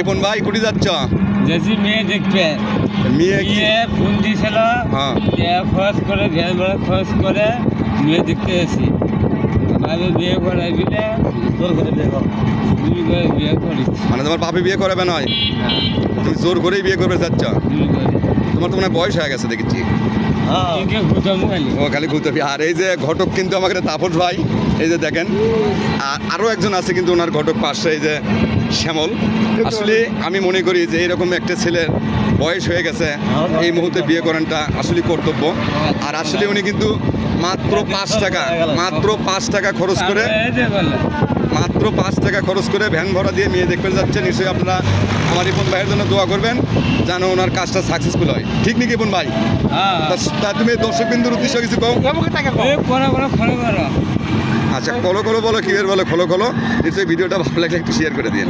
ইপন ভাই কুটি যাচ্ছ? যদি মেয়ে দেখবে মেয়ে কি? মেয়ে ফোন দিয়েছিল হ্যাঁ। খরচ করে ভ্যান ভাড়া খরচ করে মেয়ে দেখতে এসি আমি বিয়ে করাই দিলে জোর করে বিয়ে করি মানে তোমার বাপে বিয়ে করাবে নয়, তুমি জোর করেই বিয়ে করবে যাচ্ছ? তোমার তো মনে হয় বয়স হয়ে গেছে দেখেছি। ও খালি ঘুরতে। আর এই যে ঘটক কিন্তু আমাকে তাপস ভাই, এই যে দেখেন, আর আরও একজন আছে কিন্তু ওনার ঘটক পাশে, এই যে শ্যামল। আসলে আমি মনে করি যে এরকম একটা ছেলের বয়স হয়ে গেছে, এই মুহূর্তে বিয়ে করাটা আসলে কর্তব্য। আর আসলে উনি কিন্তু মাত্র 5 টাকা খরচ করে, মাত্র 5 টাকা খরচ করে ভ্যান ভাড়া দিয়ে মেয়ে দেখতে যাচ্ছে। নিশ্চয়ই আপনারা আমার ইপন ভাইয়ের জন্য দোয়া করবেন যেন ওনার কাজটা সাকসেসফুল হয়। ঠিক নাকি ইপন ভাই? তা তুমি দর্শক বিন্দুর উদ্দেশ্য কিছু কও। আচ্ছা, খোলো বলো, কি বলো, খোলো। নিশ্চয়ই ভিডিওটা ভালো লাগলে একটু শেয়ার করে দিন।